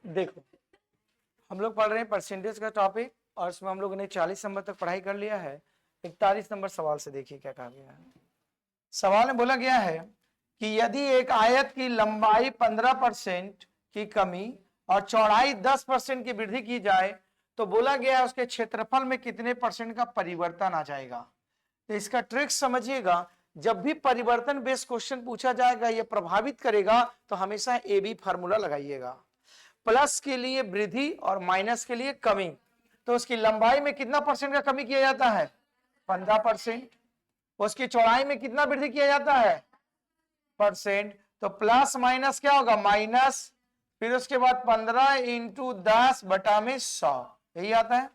देखो, हम लोग पढ़ रहे हैं परसेंटेज का टॉपिक और इसमें हम लोगों ने 40 नंबर तक पढ़ाई कर लिया है। 41 नंबर सवाल से देखिए क्या कहा गया है। सवाल में बोला गया है कि यदि एक आयत की लंबाई 15% की कमी और चौड़ाई 10% की वृद्धि की जाए तो बोला गया है उसके क्षेत्रफल में कितने परसेंट का परिवर्तन आ जाएगा। तो इसका ट्रिक समझिएगा, जब भी परिवर्तन बेस्ड क्वेश्चन पूछा जाएगा यह प्रभावित करेगा तो हमेशा ए बी फार्मूला लगाइएगा। प्लस के लिए वृद्धि और माइनस के लिए कमी, तो उसकी लंबाई में कितना परसेंट का कमी किया जाता है 15%। उसकी चौड़ाई में कितना वृद्धि किया जाता है %। तो प्लस माइनस क्या होगा माइनस, फिर उसके बाद 15 इंटू 10 बटा में 100, यही आता है।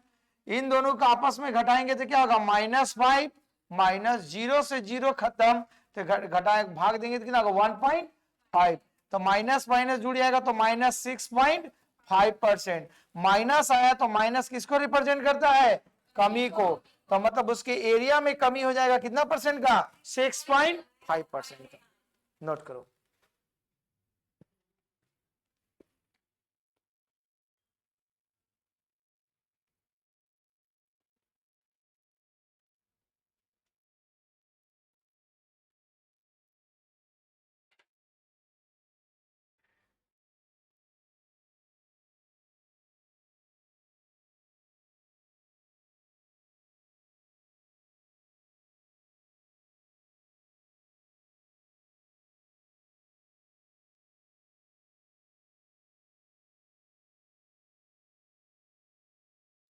इन दोनों को आपस में घटाएंगे तो क्या होगा -5, माइनस 0 से 0 खत्म, तो घटाए भाग देंगे तो कितना होगा 1.5, तो माइनस माइनस जुड़ जाएगा तो -6.5%। माइनस आया तो माइनस किसको रिप्रेजेंट करता है कमी को, तो मतलब उसके एरिया में कमी हो जाएगा कितना परसेंट का 6.5% का। नोट करो।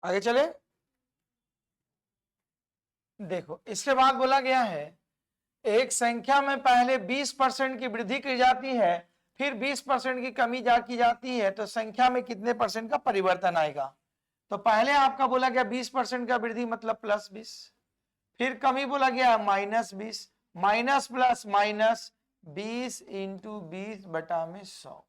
आगे चले। देखो, इसके बाद बोला गया है एक संख्या में पहले 20% की वृद्धि की जाती है फिर 20% की कमी की जाती है तो संख्या में कितने परसेंट का परिवर्तन आएगा। तो पहले आपका बोला गया 20% का वृद्धि मतलब +20, फिर कमी बोला गया -20, माइनस प्लस माइनस 20 इंटू 20 बटा में 100,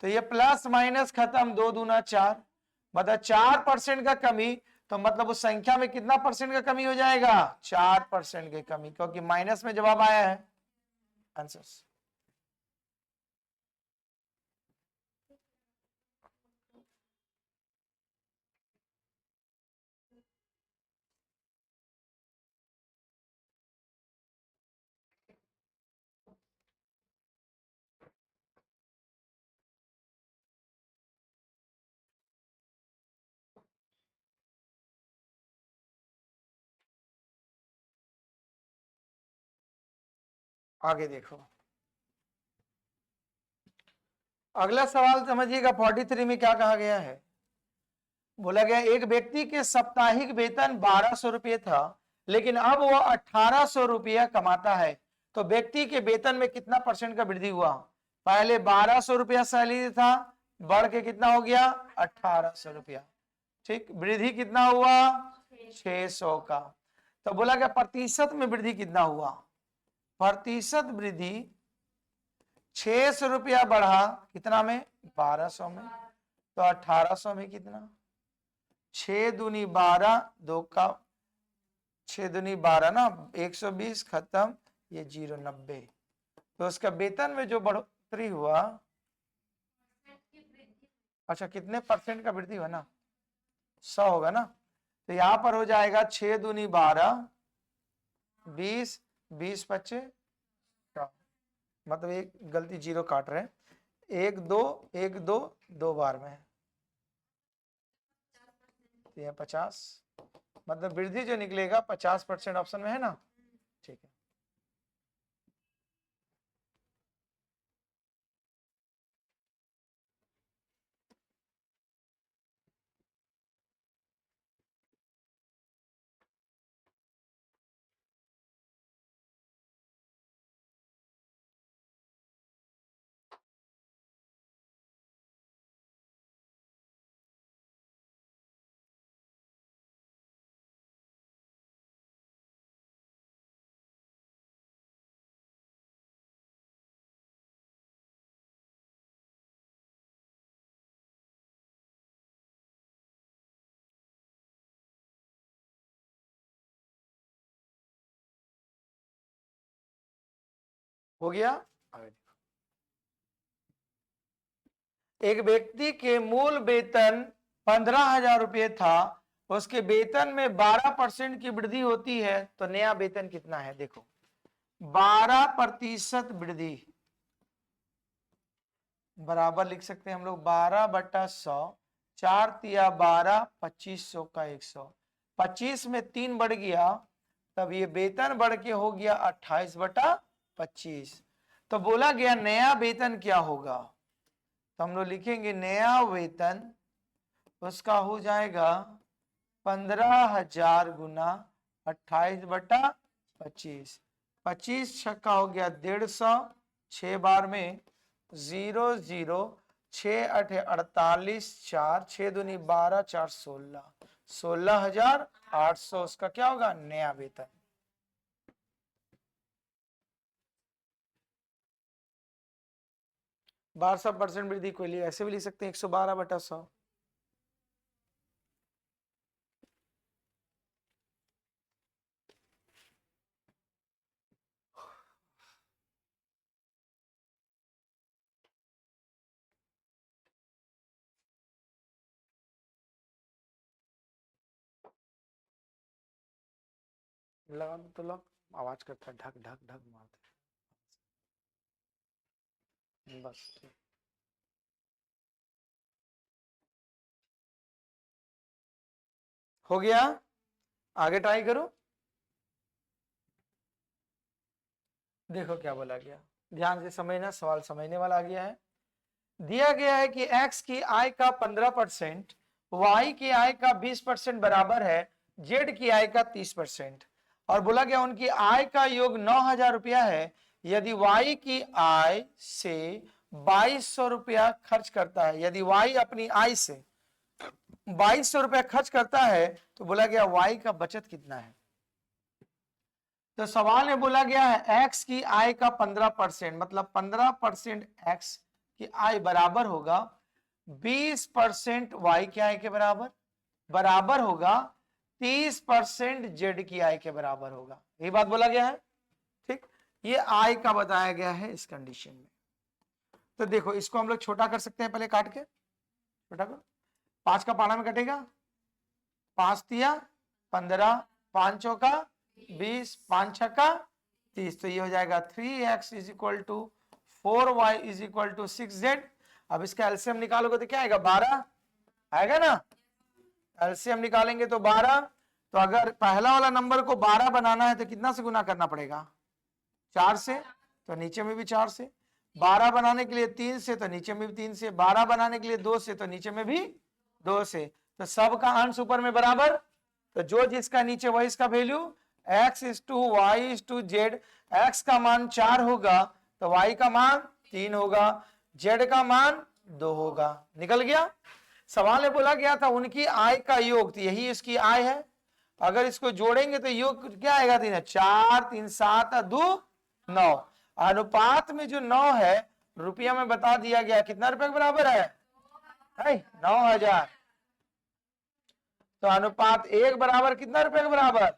तो ये प्लस माइनस खत्म, 2 दूना 4, मतलब 4% का कमी, तो मतलब उस संख्या में कितना परसेंट का कमी हो जाएगा 4% की कमी, क्योंकि माइनस में जवाब आया है आंसर। आगे देखो, अगला सवाल समझिएगा 43 में क्या कहा गया है। बोला गया एक व्यक्ति के साप्ताहिक वेतन 1200 रुपये था लेकिन अब वह 1800 रुपया कमाता है, तो व्यक्ति के वेतन में कितना परसेंट का वृद्धि हुआ। पहले 1200 रुपया सैलरी था, बढ़ के कितना हो गया 1800 रुपया, ठीक। वृद्धि कितना हुआ 600 का। तो बोला गया प्रतिशत में वृद्धि कितना हुआ, प्रतिशत वृद्धि 600 रुपया बढ़ा कितना में 1200 में, तो 1800 में कितना 6 दूनी 12, 2 का 6 दूनी 12 ना 120 खत्म, ये 090, तो उसका वेतन में जो बढ़ोतरी हुआ, अच्छा कितने परसेंट का वृद्धि हुआ ना 100 होगा ना, तो यहां पर हो जाएगा 6 दूनी 12, 20, 20 25, मतलब एक गलती 0 काट रहे हैं, 1 2 1 2 2 बार में है, तो यह 50, मतलब वृद्धि जो निकलेगा 50% ऑप्शन में है ना, ठीक है। हो गया। एक व्यक्ति के मूल वेतन 15,000 रुपये था, उसके वेतन में 12% की वृद्धि होती है, तो नया वेतन कितना है? देखो 12% वृद्धि बराबर लिख सकते हैं हम लोग 12/100, 4×12 2500 का 100, 25 में 3 बढ़ गया, तब ये वेतन बढ़ के हो गया 28/25। तो बोला गया नया वेतन क्या होगा, तो हम लोग लिखेंगे नया वेतन उसका हो जाएगा 15,000 गुना 28/25, 25 छक्का हो गया 150, 6 बार में 0 0, 6×8 = 48, 4 6 दूनी 12, 4 16, 16,800 उसका क्या होगा? नया वेतन। बार 100% वृद्धि को लिए ऐसे भी लिख सकते हैं 112/100। लगा तो लग आवाज करता है, ढक ढक ढक मारते बस। हो गया, आगे ट्राई करो। देखो क्या बोला गया, ध्यान से समझना, सवाल समझने वाला आ गया है। दिया गया है कि x की आय का 15%, y की आय का 20% बराबर है z की आय का 30%, और बोला गया उनकी आय का योग 9,000 रुपया है। यदि y की आय से 2,200 रुपया खर्च करता है, यदि y अपनी आय से 2,200 रुपया खर्च करता है, तो बोला गया y का बचत कितना है। तो सवाल में बोला गया है x की आय का 15%, मतलब 15% x की आय बराबर होगा 20% y की आय के बराबर, बराबर होगा 30% z की आय के बराबर होगा। यही बात बोला गया है, ठीक। ये आय का बताया गया है इस कंडीशन में। तो देखो इसको हम लोग छोटा कर सकते हैं, पहले काट के छोटा करो। 5 का पाना में कटेगा, 5 तिया 15, 5 चौका 20, 5 छक्का 30, तो ये हो जाएगा 3x = 4y = 6z। अब इसका एलसीएम निकालोगे तो क्या आएगा? 12 आएगा ना। एलसीएम निकालेंगे तो 12। तो अगर पहला वाला नंबर को 12 बनाना है तो कितना से गुना करना पड़ेगा? 4 से, तो नीचे में भी 4 से। 12 बनाने के लिए 3 से, तो नीचे में भी 3 से। 12 बनाने के लिए 2 से, तो नीचे में भी 2 से। तो सबका अंश ऊपर में बराबर, तो जो जिसका नीचे वही इसका value. x = y = z, x का मान 4 होगा तो y का मान 3 होगा, z का मान 2 होगा। निकल गया। सवाल में बोला गया था उनकी आय का योग, तो यही इसकी आय है। अगर इसको जोड़ेंगे तो योग क्या आएगा? 3 4 3 7 2 9। अनुपात में जो 9 है रुपया में बता दिया गया कितना रुपए के बराबर है? 9,000। तो अनुपात 1 बराबर कितना रुपए के बराबर?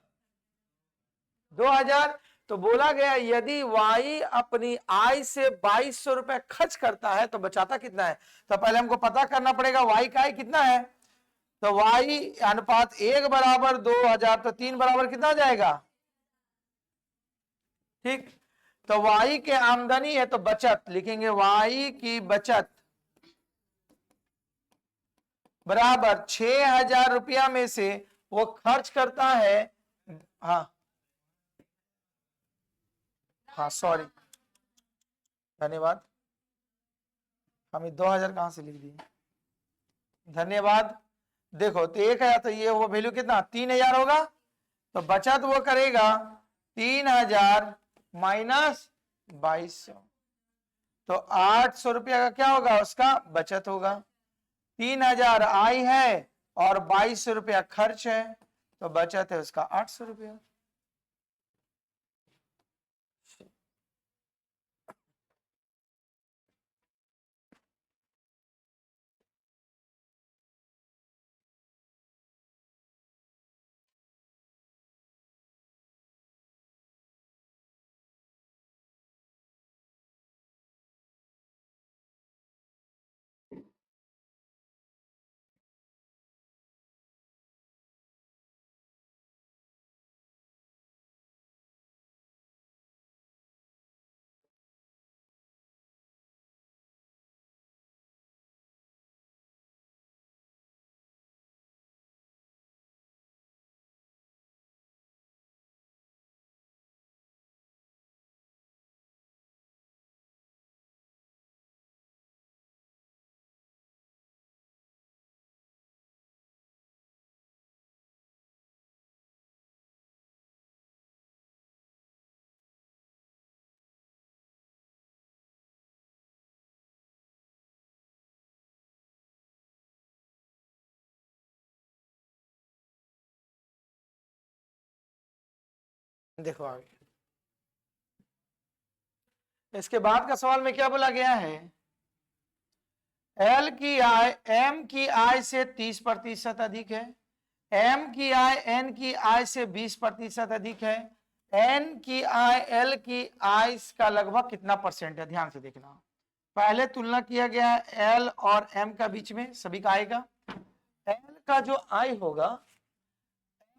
2,000। तो बोला गया यदि y अपनी आय से 2,200 रुपए खर्च करता है तो बचाता कितना है। तो पहले हमको पता करना पड़ेगा y का आय कितना है। तो y अनुपात 1 बराबर 2,000, तो 3 बराबर कितना हो जाएगा? ठीक। तो y के आमदनी है तो बचत लिखेंगे, y की बचत बराबर 6,000 रुपया में से वो खर्च करता है। हाँ हाँ सॉरी, धन्यवाद। हमें 2,000 कहां से लिख दिए, धन्यवाद। देखो तो 1,000, तो ये वो वैल्यू कितना? 3,000 होगा। तो बचत वो करेगा 3,000 माइनस 2,200, तो 800 रुपया का क्या होगा? उसका बचत होगा। 3,000 आय है और 2,200 रुपया खर्च है, तो बचत है उसका 800 रुपया। देखो आगे इसके बाद का सवाल में क्या बोला गया है, एल की आय एम की आय से 30% अधिक है, एम की आय एन की आय से 20% अधिक है, एन की आय एल की आय का लगभग कितना परसेंट है। ध्यान से देखना, पहले तुलना किया गया है एल और एम का बीच में, सभी का आएगा। एल का जो आय होगा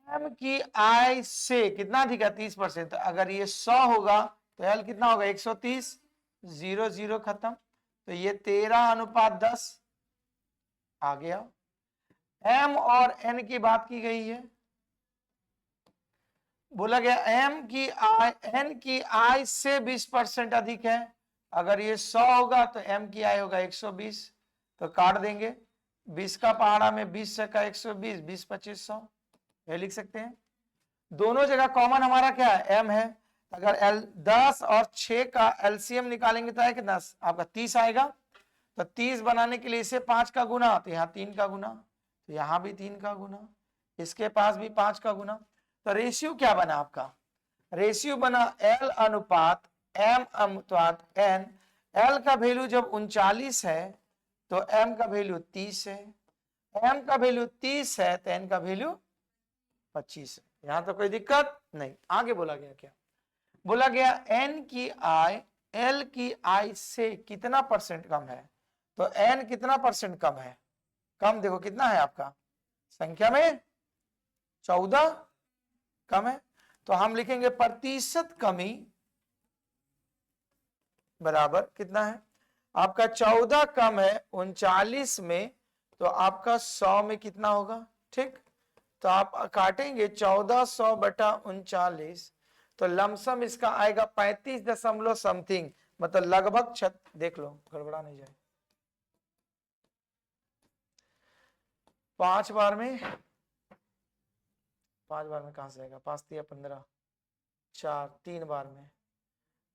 एम की आय से कितना अधिक है 30%, अगर ये 100 होगा तो एल कितना होगा 130, 0 0 खत्म, तो ये 13:10 आ गया। एम और एन की बात की गई है, बोला गया एम की आय एन की आय से 20% अधिक है, अगर ये 100 होगा तो एम की आय होगा 120, तो काट देंगे 20 का पहाड़ा में 20 से का 120, 20 25 100, ये लिख सकते हैं। दोनों जगह कॉमन हमारा क्या है एम है, अगर 10 और 6 का एलसीएम निकालेंगे तो है कितना आपका 30 आएगा, तो 30 बनाने के लिए इसे 5 का गुना, तो यहाँ 3 का गुना, तो यहाँ भी 3 का गुना, इसके पास भी 5 का गुना, तो रेशियो क्या बना आपका, रेशियो बना एल अनुपात एम अनुपात एन। एल का वैल्यू जब 39 है तो एम का वैल्यू 30 है, एम का वैल्यू 30 है तो एन का वैल्यू 25 है। यहां तो कोई दिक्कत नहीं। आगे बोला गया क्या, बोला गया एन की आय एल की आय से कितना परसेंट कम है, तो एन कितना परसेंट कम है, कम देखो कितना है आपका संख्या में 14 कम है, तो हम लिखेंगे प्रतिशत कमी बराबर कितना है आपका 14 कम है 39 में, तो आपका 100 में कितना होगा, ठीक, तो आप काटेंगे 1400 बटा 39, तो लमसम इसका आएगा 35 दशमलव समथिंग, मतलब लगभग देख लो गड़बड़ा नहीं जाए, 5 बार में कहां से आएगा, 5 तिया 15, 4 3 बार में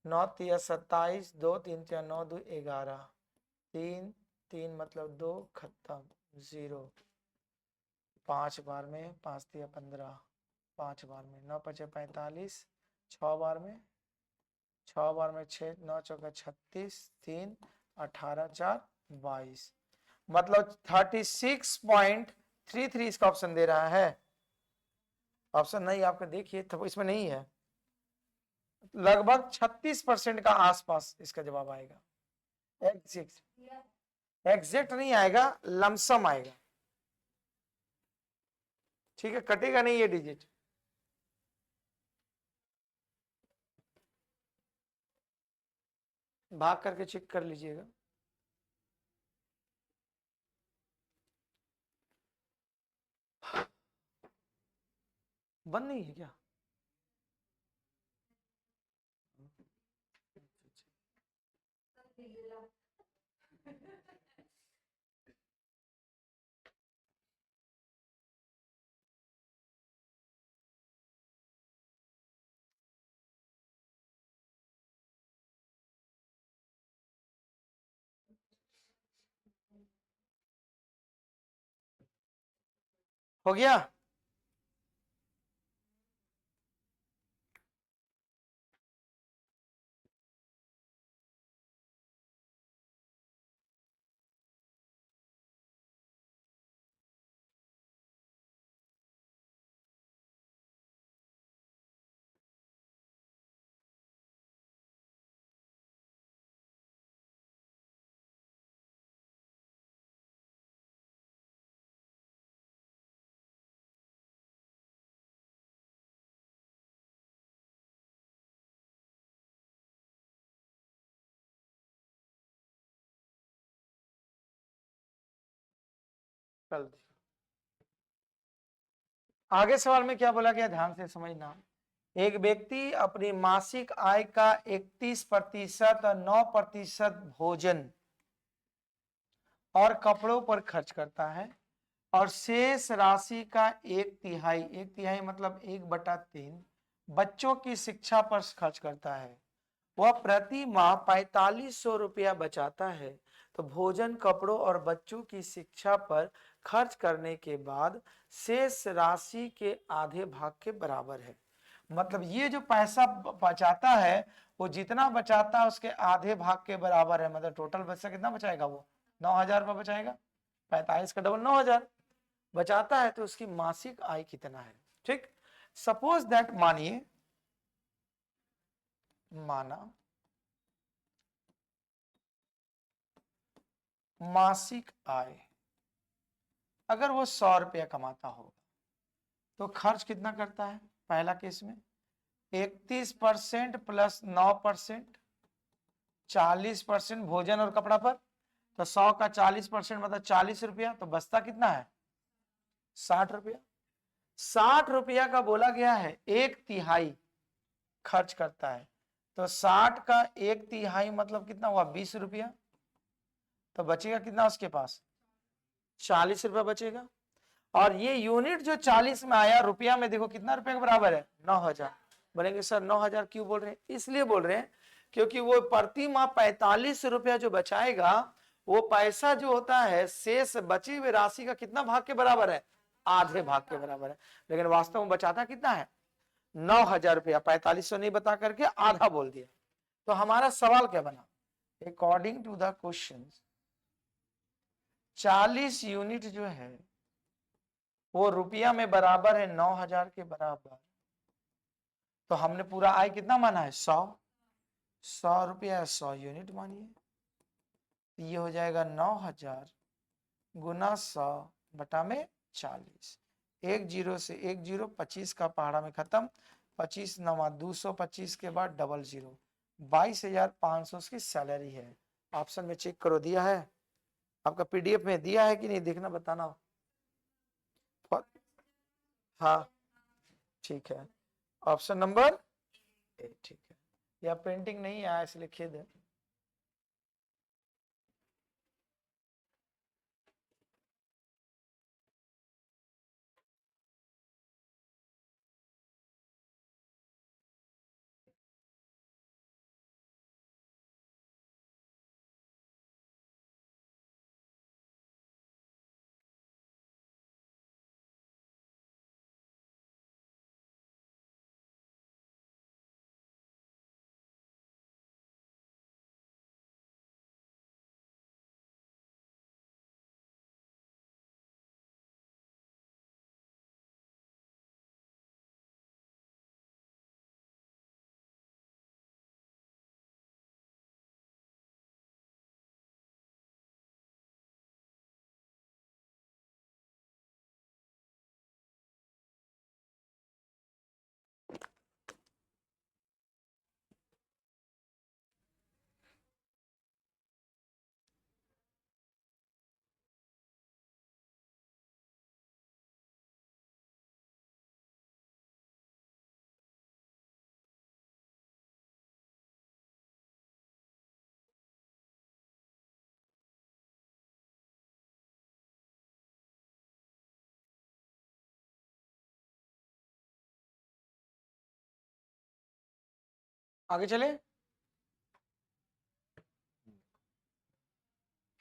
9 तिया 27, 2 3 तिया 9 2 11, 3 3 मतलब 2 खत्म 0, 5 बार में 5 तिया 15, 5 बार में 9 5 45, 6 बार में 6 बार में 6 9 चौका 36, 3 18 4 22, मतलब 36.33 इसका ऑप्शन दे रहा है। ऑप्शन नहीं आपका देखिए तो इसमें नहीं है, लगभग 36% का आसपास इसका जवाब आएगा, एग्जैक्ट नहीं आएगा, लमसम आएगा, ठीक है, कटेगा नहीं ये डिजिट। भाग करके चेक कर लीजिएगा। बंद नहीं है क्या, हो गया। कल आगे सवाल में क्या बोला गया ध्यान से समझना, एक व्यक्ति अपनी मासिक आय का 31% और 9% भोजन और कपड़ों पर खर्च करता है और शेष राशि का 1/3 मतलब 1/3 बच्चों की शिक्षा पर खर्च करता है, वह प्रति माह 4500 रुपया बचाता है, तो भोजन कपड़ों और बच्चों की शिक्षा पर खर्च करने के बाद शेष राशि के आधे भाग के बराबर है। मतलब ये जो पैसा बचाता है वो जितना बचाता है उसके आधे भाग के बराबर है। मतलब टोटल पैसा कितना बचाएगा वो 9,000 रुपये बचाएगा। 45 का डबल 9,000 बचाता है तो उसकी मासिक आय कितना है। ठीक, सपोज दैट मानिए, माना मासिक आय अगर वो 100 रुपया कमाता होगा तो खर्च कितना करता है। पहला केस में 31% प्लस 9%, 40% भोजन और कपड़ा पर, तो 100 का 40% मतलब 40 रुपया, तो बचता कितना है 60 रुपया। 60 रुपया का बोला गया है 1/3 खर्च करता है, तो 60 का 1/3 मतलब कितना हुआ 20 रुपया, तो बचेगा कितना उसके पास 40 रुपया बचेगा। और ये यूनिट जो 40 में आया रुपया में देखो कितना रुपया के बराबर है 9,000। बोलेंगे सर 9,000 क्यों बोल रहे हैं, इसलिए बोल रहे हैं क्योंकि वो प्रति माह 45 रुपया जो बचाएगा वो पैसा जो होता है शेष बची हुई राशि का कितना भाग के बराबर है, आधे भाग के बराबर है। लेकिन वास्तव में बचाता कितना है 9,000 रुपया, 4500 नहीं बता करके आधा बोल दिया। तो हमारा सवाल क्या बना, according to the question 40 unit जो है वो रुपया में बराबर है 9,000 के बराबर, तो हमने पूरा आय कितना माना है 100 रुपया 100 यूनिट मानिए, ये हो जाएगा 9,000 गुना 100 बटा में 40। 1 0 से 1 0, 25 का पहाड़ा में खत्म, 25 नवा 225 के बाद डबल 0, 22,500 उसकी सैलरी है। ऑप्शन में चेक करो दिया है आपका पीडीएफ में दिया है कि नहीं, देखना बताना। हाँ ठीक है, ऑप्शन नंबर ए ठीक है, या प्रिंटिंग नहीं आया इसलिए खेद है। आगे चले,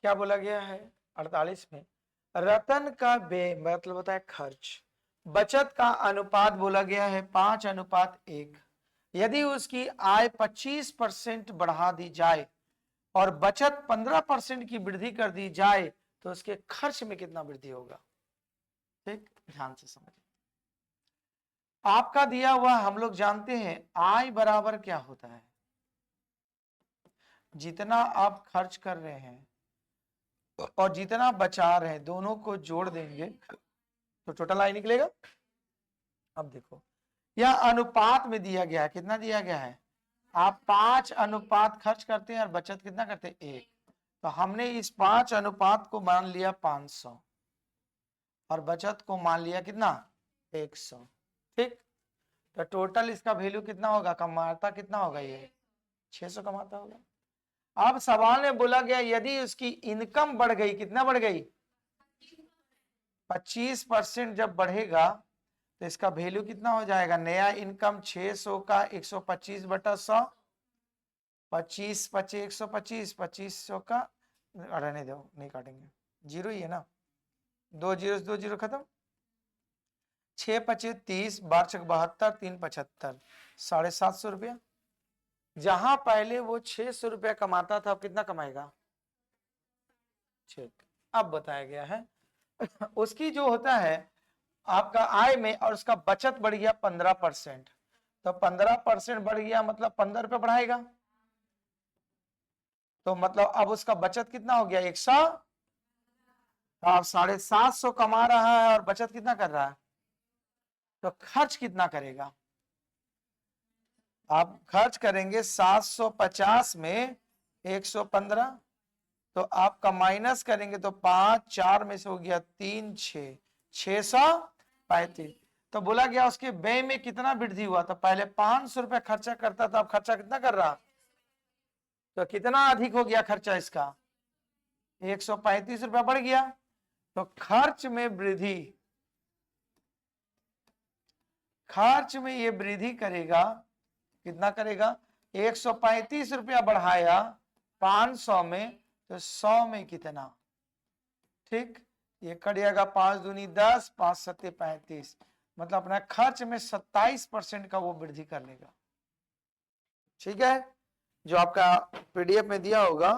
क्या बोला गया है 48 में, रतन का व्यय मतलब होता है खर्च, बचत का अनुपात बोला गया है 5:1। यदि उसकी आय 25% बढ़ा दी जाए और बचत 15% की वृद्धि कर दी जाए तो उसके खर्च में कितना वृद्धि होगा। ठीक, ध्यान से समझिए, आपका दिया हुआ हम लोग जानते हैं आय बराबर क्या होता है, जितना आप खर्च कर रहे हैं और जितना बचा रहे हैं दोनों को जोड़ देंगे तो टोटल आय निकलेगा। अब देखो यह अनुपात में दिया गया है, कितना दिया गया है, आप 5 अनुपात खर्च करते हैं और बचत कितना करते हैं 1, तो हमने इस 5 अनुपात को मान लिया 500 और बचत को मान लिया कितना 100। ठीक, तो टोटल इसका वैल्यू कितना होगा, कमाता कितना होगा, ये 600 कमाता होगा। अब सवाल में बोला गया यदि उसकी इनकम बढ़ गई, कितना बढ़ गई 25% जब बढ़ेगा तो इसका वैल्यू कितना हो जाएगा, नया इनकम 600 का 125/100, 25 25 125, 2500 का, रहने दो नहीं काटेंगे, जीरो ही है ना, 2 जीरो 2 जीरो खत्म, 6×25 = 30, 12×6 = 72, 3×75 = 750 रुपया। जहां पहले वो 600 रुपया कमाता था, अब कितना कमाएगा? ठीक, अब बताया गया है उसकी जो होता है आपका आय में, और उसका बचत बढ़ गया 15%, तो 15% बढ़ गया मतलब 15 रुपये बढ़ाएगा, तो मतलब अब उसका बचत कितना हो गया? 100। अब 750 कमा रहा है और बचत कितना कर रहा है, तो खर्च कितना करेगा? आप खर्च करेंगे 750 में 115, तो आपका माइनस करेंगे तो 5, 4 में से हो गया 3, 6, 635। तो बोला गया उसके व्यय में कितना वृद्धि हुआ? तो पहले 500 रुपया खर्चा करता था, अब खर्चा कितना कर रहा? तो कितना अधिक हो गया खर्चा इसका? 135 रुपया बढ़ गया। तो खर्च में वृद्धि, खर्च में ये वृद्धि करेगा, कितना करेगा? 135 रुपया बढ़ाया 500 में, तो 100 में कितना? ठीक, ये कट जाएगा 5 दूनी 10, 5 सत्ते 35, मतलब अपना खर्च में 27% का वो वृद्धि कर लेगा। ठीक है, जो आपका पीडीएफ में दिया होगा,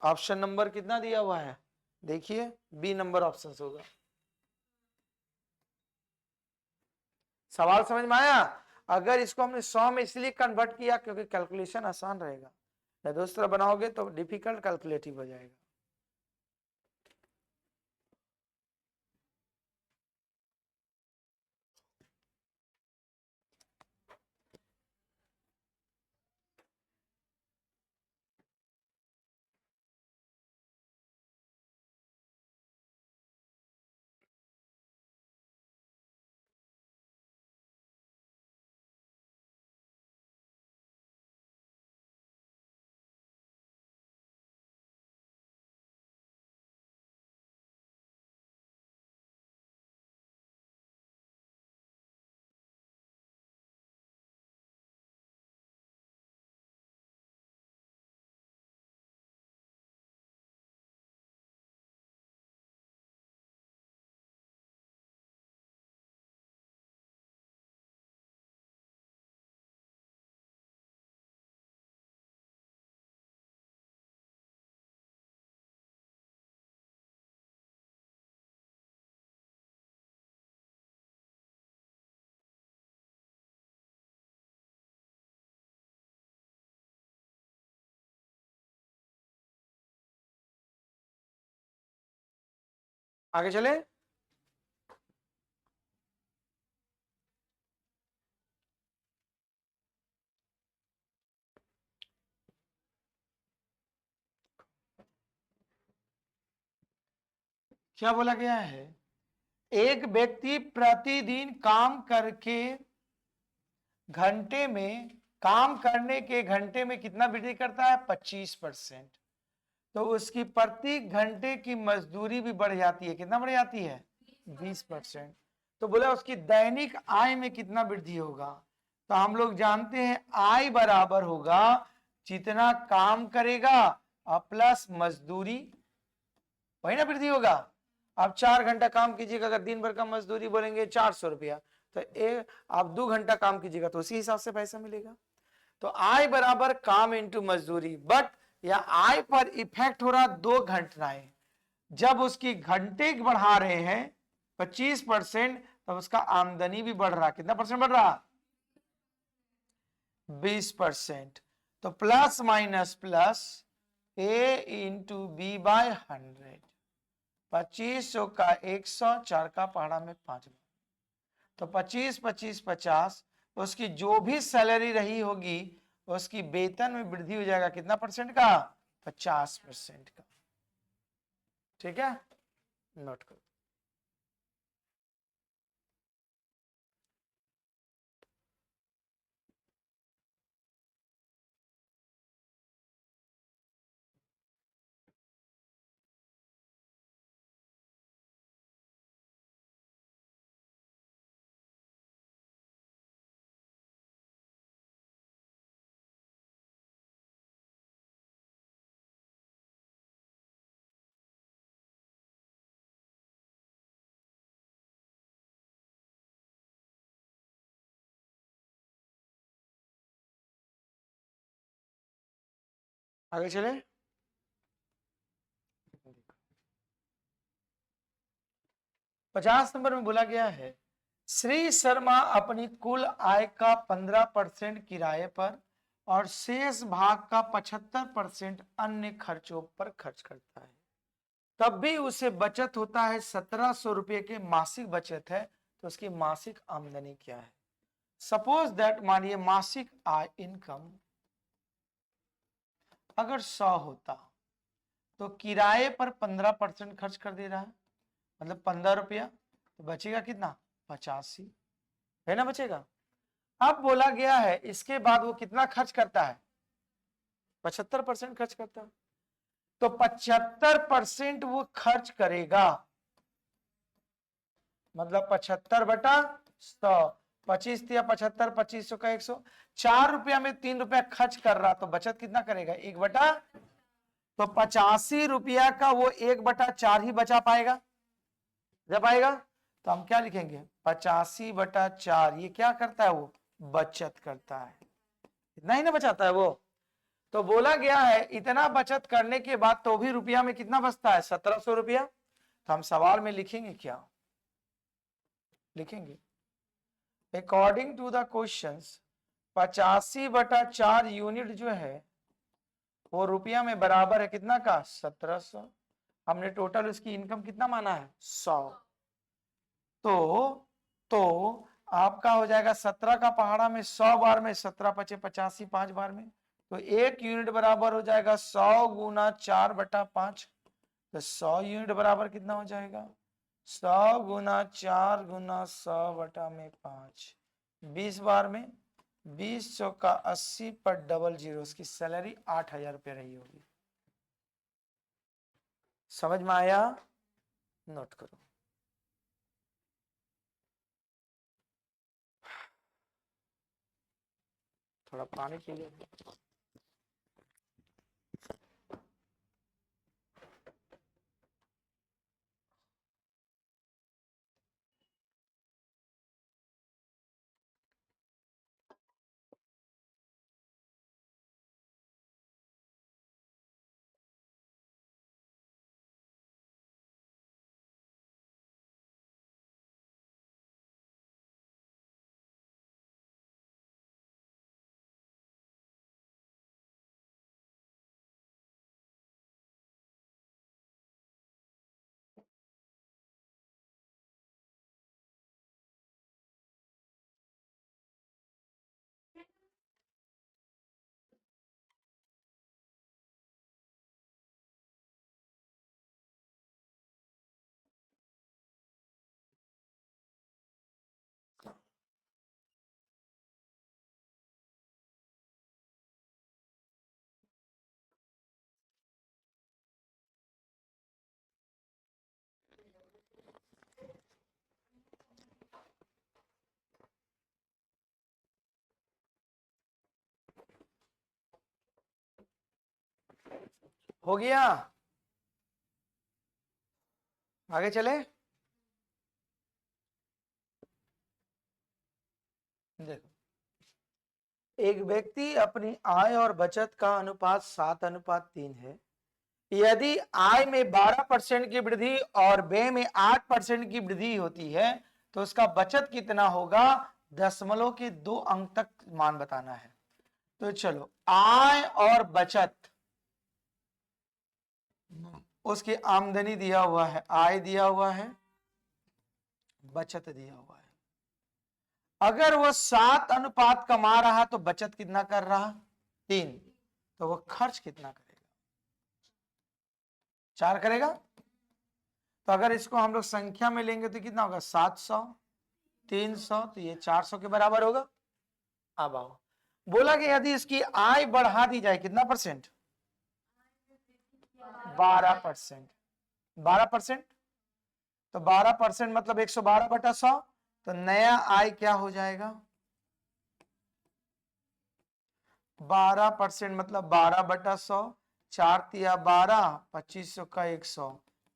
ऑप्शन नंबर कितना दिया हुआ है देखिए, बी नंबर ऑप्शन होगा। सवाल समझ में आया? अगर इसको हमने 100 में इसलिए कन्वर्ट किया क्योंकि कैलकुलेशन आसान रहेगा, दूसरा बनाओगे तो डिफिकल्ट कैलकुलेटिव हो जाएगा। आगे चले। क्या बोला गया है? एक व्यक्ति प्रतिदिन काम करके घंटे में, काम करने के घंटे में कितना वृद्धि करता है? 25%। तो उसकी प्रति घंटे की मजदूरी भी बढ़ जाती है, कितना बढ़ जाती है? 20%। तो बोला उसकी दैनिक आय में कितना वृद्धि होगा? तो हम लोग जानते हैं आय बराबर होगा जितना काम करेगा और प्लस मजदूरी, वही ना वृद्धि होगा। आप 4 घंटा काम कीजिएगा, अगर दिन भर का मजदूरी बोलेंगे 400 रुपया, तो आप 2 घंटा काम कीजिएगा तो उसी हिसाब से पैसा मिलेगा। तो आय बराबर काम इंटू मजदूरी, बट या आय पर इफेक्ट हो रहा 2 घंटाएं, जब उसकी घंटे बढ़ा रहे हैं 25%, तब उसका आमदनी भी बढ़ रहा, कितना परसेंट बढ़ रहा? 20%। तो प्लस माइनस प्लस ए इंटू बी बाय 100, 2500 का 100, 4 का पहाड़ा में 5, तो 25, 25, 50, उसकी जो भी सैलरी रही होगी उसकी वेतन में वृद्धि हो जाएगा, कितना परसेंट का? 50% का। ठीक है, नोट करो। आगे चले। 50 नंबर में बोला गया है, श्री शर्मा अपनी कुल आय का 15% किराए पर और शेष भाग का 75% अन्य खर्चों पर खर्च करता है, तब भी उसे बचत होता है 1700 रुपये के मासिक बचत है, तो उसकी मासिक आमदनी क्या है? सपोज दैट, मानिए मासिक आय इनकम अगर 100 होता तो किराए पर 15% खर्च कर दे रहा है, मतलब 15 रुपया, तो बचेगा कितना? 85 है ना, बचेगा। अब बोला गया है इसके बाद वो कितना खर्च करता है? 75% खर्च करता है, तो 75% वो खर्च करेगा, मतलब 75/100, 25 या 75, 2500 का 100, 4 रुपया में 3 रुपया खर्च कर रहा, तो बचत कितना करेगा? 1/, तो 85 रुपया का वो 1/4 ही बचा पाएगा। जब आएगा तो हम क्या लिखेंगे? 85/4, ये क्या करता है? वो बचत करता है, इतना ही ना बचाता है वो। तो बोला गया है इतना बचत करने के बाद तो भी रुपया में कितना बचता है? 1700 रुपया। तो हम सवाल में लिखेंगे क्या? लिखेंगे according to the question 85/4 unit जो है वो रुपया में बराबर है कितना का? 1700। हमने टोटल उसकी इनकम कितना माना है? 100। तो आपका हो जाएगा 17 का पहाड़ा में 100 बार में 17 पचे 85 5 बार में, तो 1 यूनिट बराबर हो जाएगा 100 गुना 4/5। तो 100 यूनिट बराबर कितना हो जाएगा? 100 गुना 4 गुना 100/5, 20 बार में 20 चौका 80 पर डबल जीरो, उसकी सैलरी 8000 रुपये रही होगी। समझ में आया? नोट करो। थोड़ा पानी पी लो। हो गया? आगे चले। देखो, एक व्यक्ति अपनी आय और बचत का अनुपात 7:3 है। यदि आय में 12% की वृद्धि और व्यय में 8% की वृद्धि होती है तो उसका बचत कितना होगा? दशमलव के 2 अंक तक मान बताना है। तो चलो, आय और बचत, उसकी आमदनी दिया हुआ है, आय दिया हुआ है, बचत दिया हुआ है। अगर वो 7 अनुपात कमा रहा तो बचत कितना कर रहा? 3। तो वो खर्च कितना करेगा? 4 करेगा। तो अगर इसको हम लोग संख्या में लेंगे तो कितना होगा? 700, 300, तो ये 400 के बराबर होगा। अब आओ, बोला कि यदि इसकी आय बढ़ा दी जाए कितना परसेंट? 12%। 12%, तो 12% मतलब 112/100, तो नया आय क्या हो जाएगा? 12% मतलब 12/100, 4 तिया 12, 2500 का 100,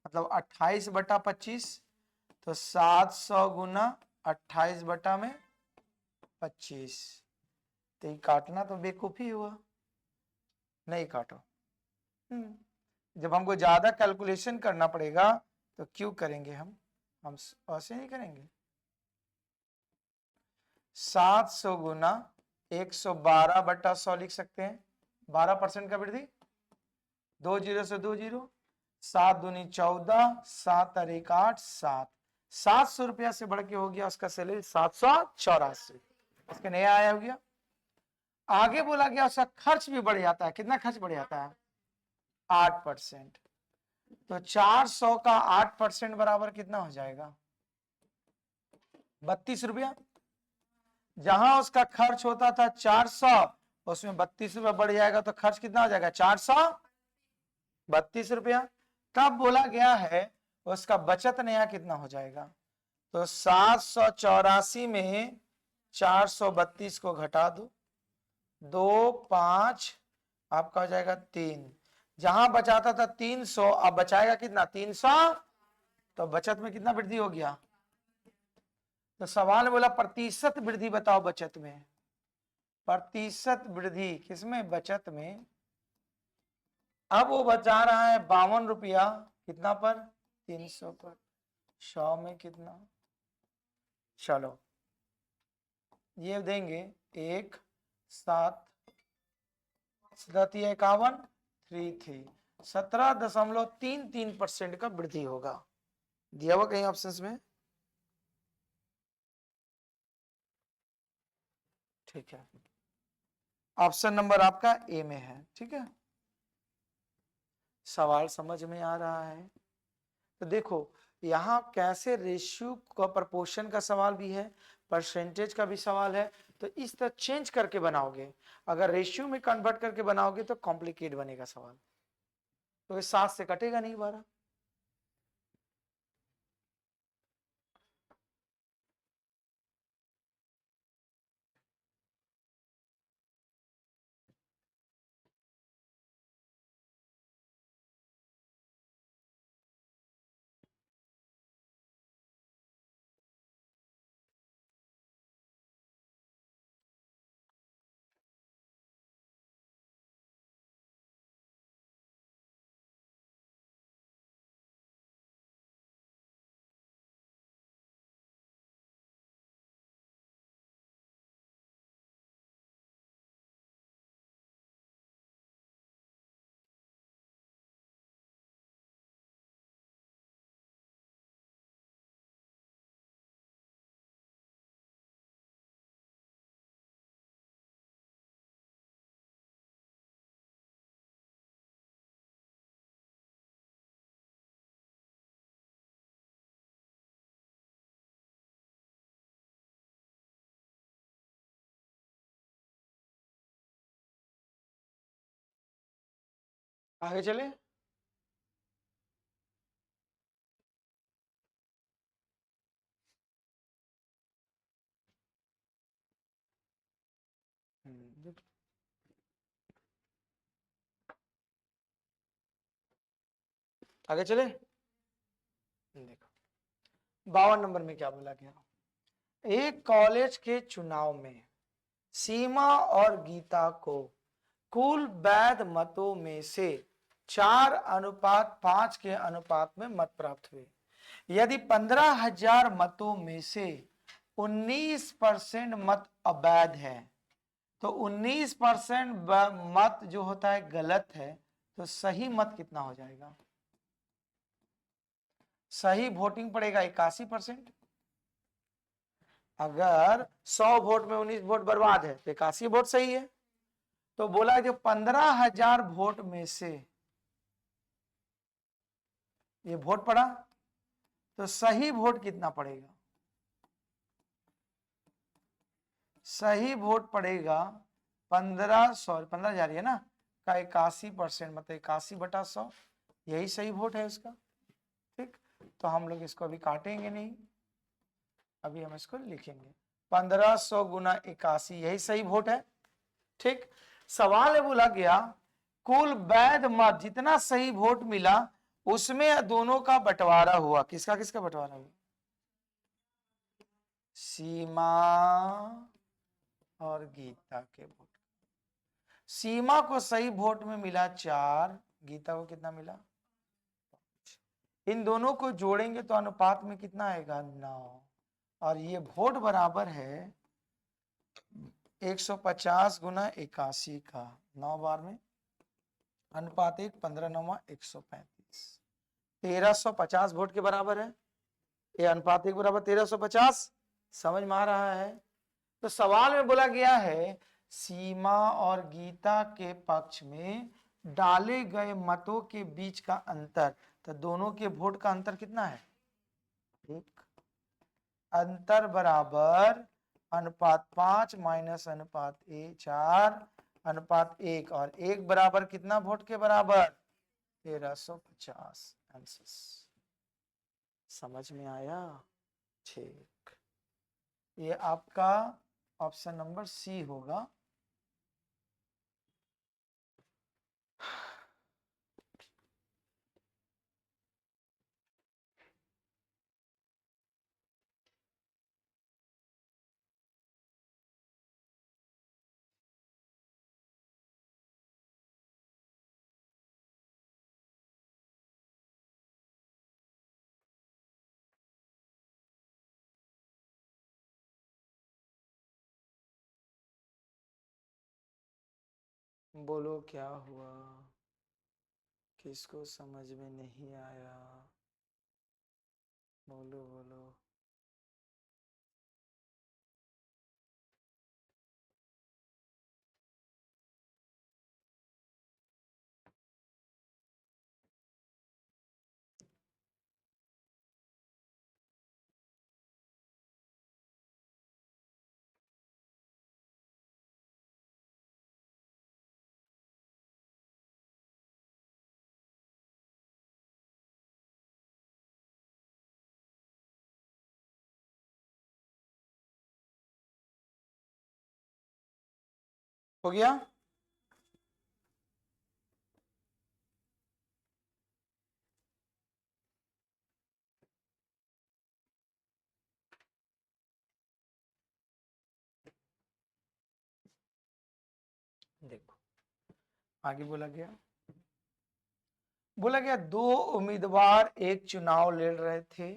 मतलब 28/25, तो 700 गुना 28/25। तो ये काटना तो बेवकूफी हुआ, नहीं काटो। जब हमको ज्यादा कैलकुलेशन करना पड़ेगा तो क्यों करेंगे हम ऐसे नहीं करेंगे। 700 गुना 112/100 लिख सकते हैं। 12% का वृद्धि, 2 जीरो से 2 जीरो, 7 दूनी 14, 7 और 1 8, 7। 700 रुपया से बढ़ के हो गया उसका सैलरी 784, इसका नया आया हो गया। आगे बोला गया उसका खर्च भी बढ़ जाता है। कितना खर्च बढ़ जाता है? 8%। तो 400 का 8% बराबर कितना हो जाएगा? 32 रुपया। जहां उसका खर्च होता था 400, उसमें 32 रुपया बढ़ जाएगा तो खर्च कितना हो जाएगा? 432 रुपया। तब बोला गया है उसका बचत नया कितना हो जाएगा? तो 784 में 432 को घटा दो, 2 5 आपका हो जाएगा 3। जहां बचाता था 300, अब बचाएगा कितना? 300। तो बचत में कितना वृद्धि हो गया? तो सवाल बोला प्रतिशत वृद्धि बताओ बचत में। प्रतिशत वृद्धि किसमें? बचत में। अब वो बचा रहा है 52 रुपया, कितना पर? 300 पर। 100 में कितना? चलो ये देंगे 1 7 51 33 17.33% का वृद्धि होगा। दिया हुआ कहीं ऑप्शंस में? ठीक है, ऑप्शन नंबर आपका ए में है। ठीक है, सवाल समझ में आ रहा है? तो देखो यहाँ कैसे रेशियो का प्रपोर्शन का सवाल भी है, परसेंटेज का भी सवाल है। तो इस तरह चेंज करके बनाओगे। अगर रेशियो में कन्वर्ट करके बनाओगे तो कॉम्प्लिकेट बनेगा सवाल, तो ये 7 से कटेगा नहीं 12। आगे चले। आगे चले। देखो 52 नंबर में क्या बोला गया? एक कॉलेज के चुनाव में सीमा और गीता को कुल वैध मतों में से 4:5 के अनुपात में मत प्राप्त हुए। यदि 15,000 मतों में से 19% मत अवैध है तो 19% मत जो होता है गलत है, तो सही मत कितना हो जाएगा? सही वोटिंग पड़ेगा 81%। अगर 100 वोट में 19 वोट बर्बाद है तो 81 वोट सही है। तो बोला जो 15,000 वोट में से ये वोट पड़ा तो सही वोट कितना पड़ेगा? सही वोट पड़ेगा 15,000 है ना का 81%, मतलब 81/100, यही सही वोट है उसका। ठीक, तो हम लोग इसको अभी काटेंगे नहीं, अभी हम इसको लिखेंगे 1500 गुना 81, यही सही वोट है। ठीक, सवाल है बोला गया कुल वैध मत जितना सही वोट मिला उसमें दोनों का बंटवारा हुआ। किसका किसका बंटवारा हुआ? सीमा और गीता के वोट। सीमा को सही वोट में मिला 4, गीता को कितना मिला? इन दोनों को जोड़ेंगे तो अनुपात में कितना आएगा? 9। और ये वोट बराबर है 150 गुना 81 का। 9 बार में अनुपात 1, 15 9 135, 1350 वोट के बराबर है। ये अनुपात 1 बराबर 1350 समझ में आ रहा है। तो सवाल में बोला गया है सीमा और गीता के पक्ष में डाले गए मतों के बीच का अंतर, तो दोनों के वोट का अंतर कितना है? 1। अंतर बराबर अनुपात 5 माइनस अनुपात 4 अनुपात 1, और 1 बराबर कितना वोट के बराबर? 1350। आंसर समझ में आया? ठीक, ये आपका ऑप्शन नंबर सी होगा। बोलो क्या हुआ? किसको समझ में नहीं आया? बोलो बोलो। हो गया? देखो आगे बोला गया 2 उम्मीदवार एक चुनाव लड़ रहे थे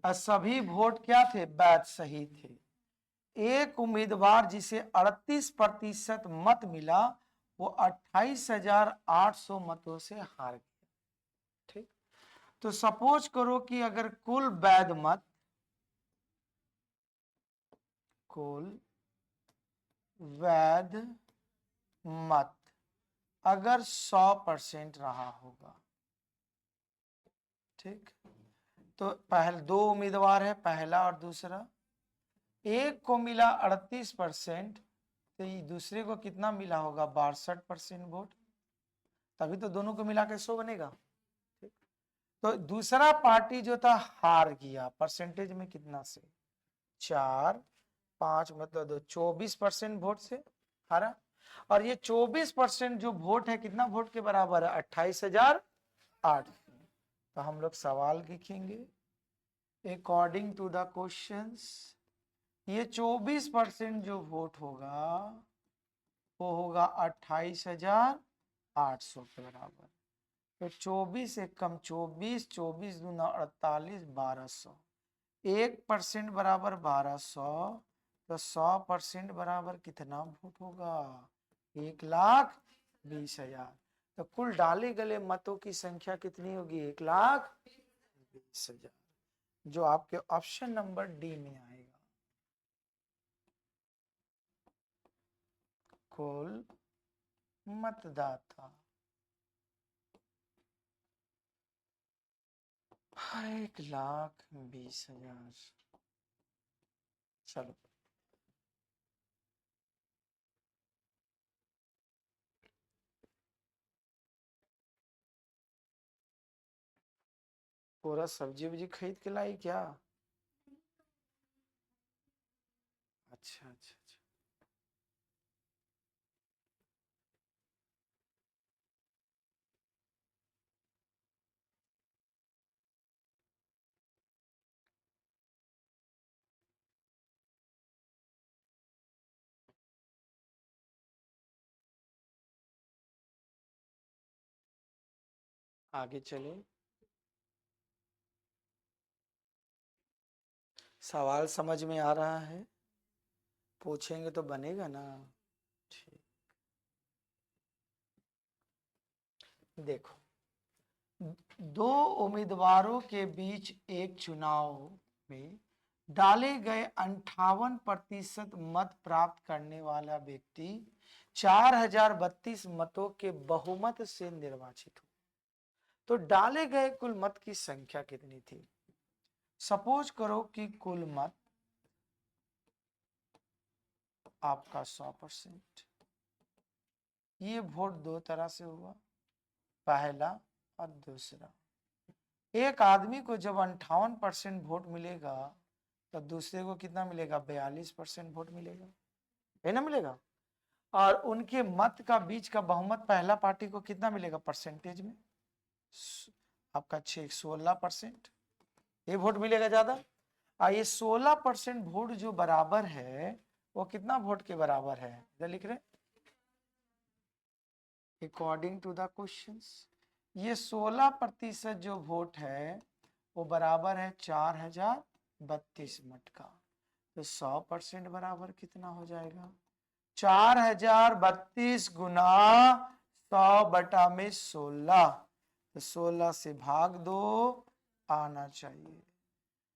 और सभी वोट क्या थे? वैध सही थे। एक उम्मीदवार जिसे 38% मत मिला वो 28,800 मतों से हार गया। ठीक, तो सपोज करो कि अगर कुल वैध मत अगर 100% रहा होगा। ठीक, तो पहले 2 उम्मीदवार है, पहला और दूसरा। एक को मिला 38%, तो दूसरे को कितना मिला होगा? 62% वोट, तभी तो दोनों को मिला के 100 बनेगा। ठीक, तो दूसरा पार्टी जो था हार गया, परसेंटेज में कितना से? 4 5 मतलब 24% वोट से हारा। और ये 24% जो वोट है कितना वोट के बराबर है? 28,008। तो हम लोग सवाल लिखेंगे अकॉर्डिंग टू द क्वेश्चंस ये 24% जो वोट होगा वो होगा 28,800 के बराबर। तो 24 एक कम 24, 24 दूना 48, 1200। 1% बराबर 1200, तो 100% बराबर कितना वोट होगा? 1,20,000। तो कुल डाले गए मतों की संख्या कितनी होगी? 1,20,000, जो आपके ऑप्शन नंबर डी में आएगा। कुल मतदाता 1,20,000। चलो पूरा सब्जी वब्जी खरीद के लाई क्या? अच्छा अच्छा अच्छा। आगे चले, सवाल समझ में आ रहा है? पूछेंगे तो बनेगा ना। ठीक, देखो, दो उम्मीदवारों के बीच एक चुनाव में डाले गए 58% मत प्राप्त करने वाला व्यक्ति 4032 मतों के बहुमत से निर्वाचित हो। तो डाले गए कुल मत की संख्या कितनी थी? सपोज करो कि कुल मत आपका 100%। ये वोट दो तरह से हुआ, पहला और दूसरा। एक आदमी को जब 58% वोट मिलेगा तो दूसरे को कितना मिलेगा? 42% वोट मिलेगा, है ना, मिलेगा। और उनके मत का बीच का बहुमत पहला पार्टी को कितना मिलेगा परसेंटेज में? आपका 16%। ये वोट मिलेगा ज्यादा। और ये 16% वोट जो बराबर है वो कितना वोट के बराबर है? इधर लिख रहे, अकॉर्डिंग टू द क्वेश्चंस, ये 16% जो वोट है वो बराबर है 4032 मत का। तो 100% बराबर कितना हो जाएगा? 4032 गुना 100 बटा में 16। तो 16 से भाग दो, आना चाहिए।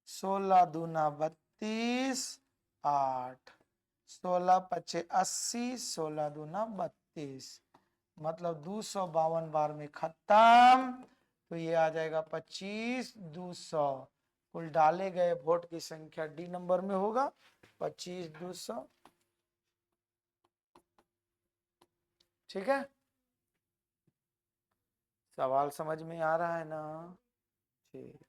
16 दूना 32, 8, 16 पचे 80, 16 दूना 32, मतलब 252 बार में खत्म। तो ये आ जाएगा 25 200। कुल डाले गए वोट की संख्या डी नंबर में होगा 25 200। ठीक है, सवाल समझ में आ रहा है ना? ठीक,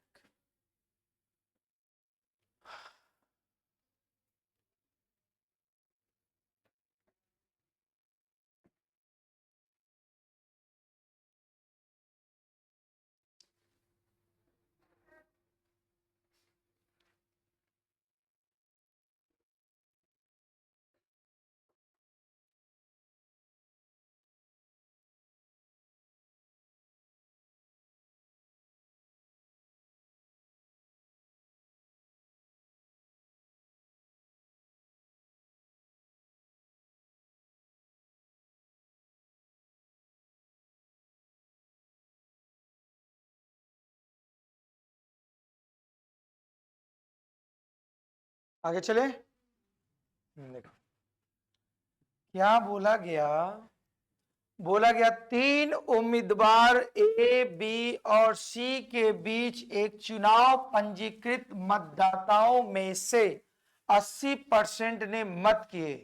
आगे चले। देखो क्या बोला गया, बोला गया तीन उम्मीदवार ए, बी और सी के बीच एक चुनाव पंजीकृत मतदाताओं में से 80% ने मत किए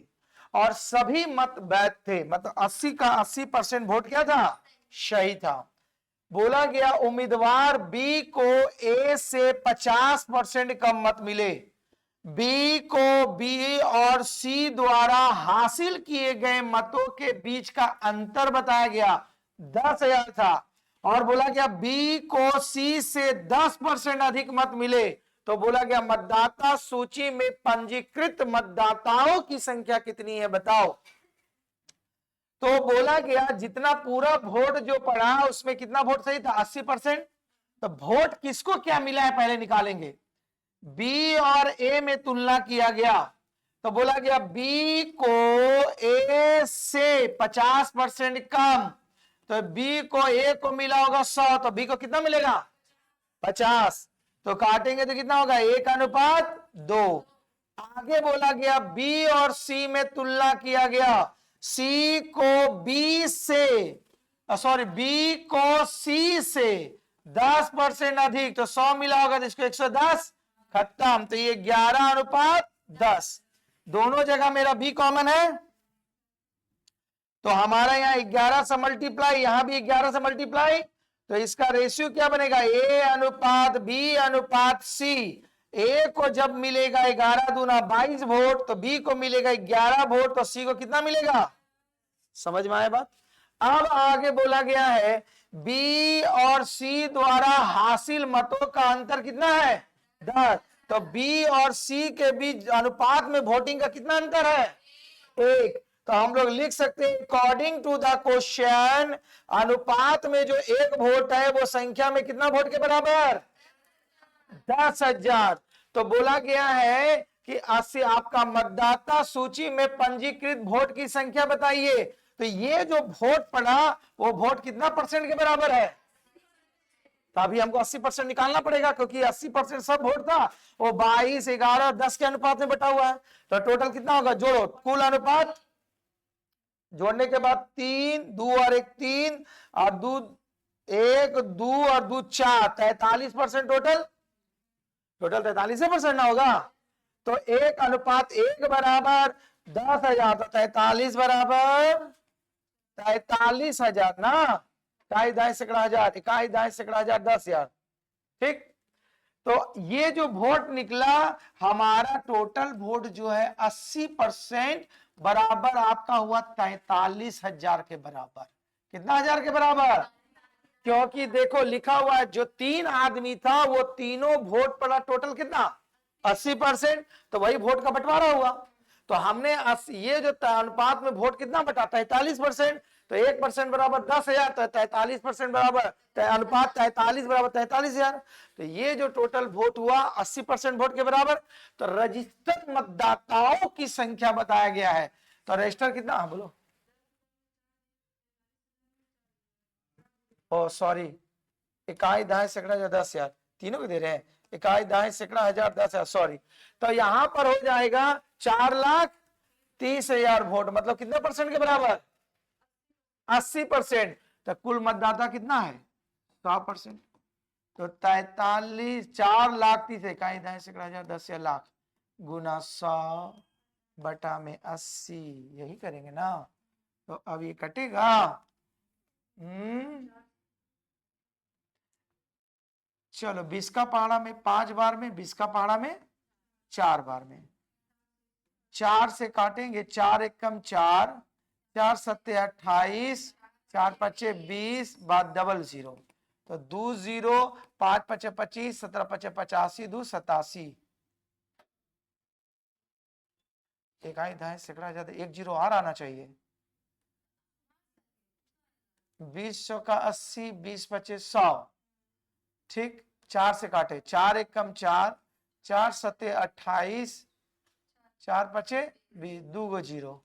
और सभी मत वैध थे। मतलब 80 का 80% वोट क्या था? सही था। बोला गया उम्मीदवार बी को ए से 50% कम मत मिले। बी को बी और सी द्वारा हासिल किए गए मतों के बीच का अंतर बताया गया 10,000 था। और बोला गया बी को सी से 10% अधिक मत मिले। तो बोला गया मतदाता सूची में पंजीकृत मतदाताओं की संख्या कितनी है बताओ। तो बोला गया जितना पूरा वोट जो पड़ा उसमें कितना वोट सही था? 80%। तो वोट किसको क्या मिला है पहले निकालेंगे। बी और ए में तुलना किया गया तो बोला गया बी को ए से 50% कम। तो बी को ए को मिला होगा 100, तो बी को कितना मिलेगा? 50। तो काटेंगे तो कितना होगा? 1:2। आगे बोला गया बी और सी में तुलना किया गया, सी को बी से सॉरी बी को सी से 10% अधिक, तो 100 मिला होगा तो इसको 110, खत्म। तो ये 11:10। दोनों जगह मेरा बी कॉमन है तो हमारा यहाँ 11 से मल्टीप्लाई, यहां भी 11 से मल्टीप्लाई, तो इसका रेशियो क्या बनेगा? ए अनुपात बी अनुपात सी। ए को जब मिलेगा 11 दूना 22 वोट तो बी को मिलेगा 11 वोट, तो सी को कितना मिलेगा? समझ में आया बात? अब आगे बोला गया है बी और सी द्वारा हासिल मतों का अंतर कितना है? 10। तो बी और सी के बीच अनुपात में वोटिंग का कितना अंतर है? 1। तो हम लोग लिख सकते हैं अकॉर्डिंग टू द क्वेश्चन, अनुपात में जो एक वोट है वो संख्या में कितना वोट के बराबर? 10,000। तो बोला गया है कि 80 आपका मतदाता सूची में पंजीकृत वोट की संख्या बताइए। तो ये जो वोट पड़ा वो वोट कितना परसेंट के बराबर है? तो अभी हमको 80% निकालना पड़ेगा, क्योंकि 80% सब वोट था वो 22, 11, 10 के अनुपात में बटा हुआ है। तो टोटल कितना होगा? जोड़ो कुल अनुपात, जोड़ने के बाद 3 2 और 1 3 और 2 1 2 और 2 4, 43% टोटल। टोटल 43% ना होगा? तो 1:1 बराबर 10,000, तो 43 बराबर 43,000 ना। इकाई दाएं सैकड़ा हजार, इकाई दाएं सैकड़ा हजार 10,000। ठीक, तो ये जो वोट निकला हमारा टोटल वोट जो है 80% बराबर आपका हुआ 43,000 के बराबर। कितना हजार के बराबर? क्योंकि देखो लिखा हुआ है जो 3 आदमी था वो तीनों वोट पड़ा, टोटल कितना? 80%। तो वही वोट का बंटवारा हुआ। तो हमने ये जो अनुपात में वोट कितना बटा? 43%। तो 1% बराबर 10,000, तो 43% बराबर अनुपात 43 बराबर 43,000। तो ये जो टोटल वोट हुआ 80% वोट के बराबर। तो रजिस्टर्ड मतदाताओं की संख्या बताया गया है। तो रजिस्टर कितना? बोलो। ओ सॉरी, इकाई दाएं सैकड़ा हजार 10,000, तीनों को दे रहे हैं। इकाई दाएं सैकड़ा हजार 10,000, सॉरी। तो यहां पर हो जाएगा 4,30,000 वोट, मतलब कितने परसेंट के बराबर? 80%। तो कुल मतदाता कितना है? 100%। तो 43, 4,30,000 इकाई दाएं सैकड़ा हजार 10,000 लाख गुना 100 बटा में 80, यही करेंगे ना। तो अब ये कटेगा। चलो 20 का पहाड़ा में 5 बार में, 20 का पहाड़ा में 4 बार में। 4 से काटेंगे, 4 एकम 4, 4 सत्ते 28, 4 पचे 20, बाद डबल जीरो। तो 2 0, 5 पचे 25, 17 पचे 85, 2 87। इकाई दाएं सैकड़ा ज्यादा, 1 जीरो और आना चाहिए। 20 का 80, 20 पचे 100। ठीक, 4 से काटे, 4 एकम 4, 4 सत्ते 28, 4 पचे 20, 2 गो जीरो।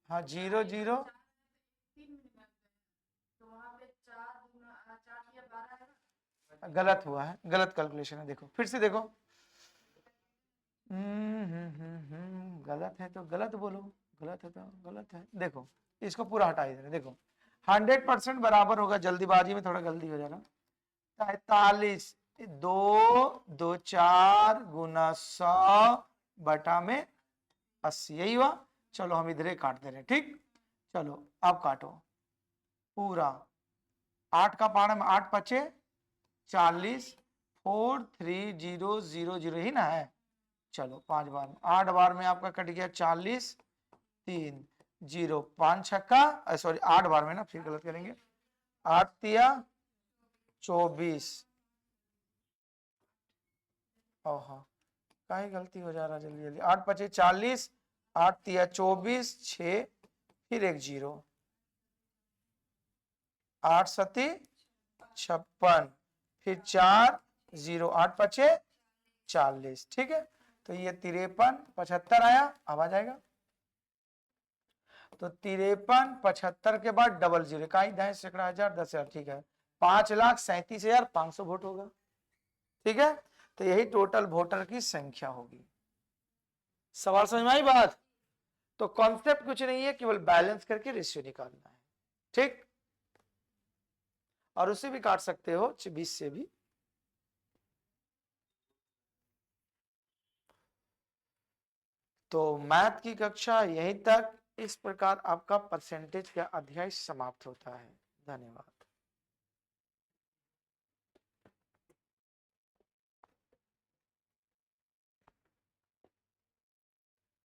हाँ 0 0, गलत हुआ है, गलत कैलकुलेशन है। देखो फिर से देखो। गलत है तो गलत बोलो, गलत है तो गलत है। देखो इसको पूरा हटा दे। देखो 100% बराबर होगा, जल्दीबाजी में थोड़ा गलती हो जा रहा। 43, 2 2 4 गुना 100 बटा में 80, यही हुआ। चलो हम इधर काट दे रहे हैं। ठीक, चलो अब काटो पूरा। 8 का पारा में 8 पचे 40, 4 3 0 0 0 ही ना है। चलो 5 बार में, 8 बार में आपका कट गया 40, 3 0, 5 छक्का, सॉरी 8 बार में ना, फिर गलत करेंगे। 8 तिया 24। ओहो कहीं गलती हो जा रहा है, जल्दी जल्दी। 8 पचे 40, 8 तिया 24, 6 फिर 1 जीरो, 8 सती 56, फिर 4 0, 8 पचे 40। ठीक है, तो ये 53 75 आया, अब आ जाएगा। तो 53 75 के बाद डबल जीरो, इकाई दाएं सैकड़ा हजार 10,000। ठीक है, 5,37,500 वोट होगा। ठीक है, तो यही टोटल वोटर की संख्या होगी। सवाल समझ में आई बात? तो कॉन्सेप्ट कुछ नहीं है, केवल बैलेंस करके रेशियो निकालना है। ठीक, और उसे भी काट सकते हो 20 से भी। तो मैथ की कक्षा यहीं तक। इस प्रकार आपका परसेंटेज का अध्याय समाप्त होता है। धन्यवाद।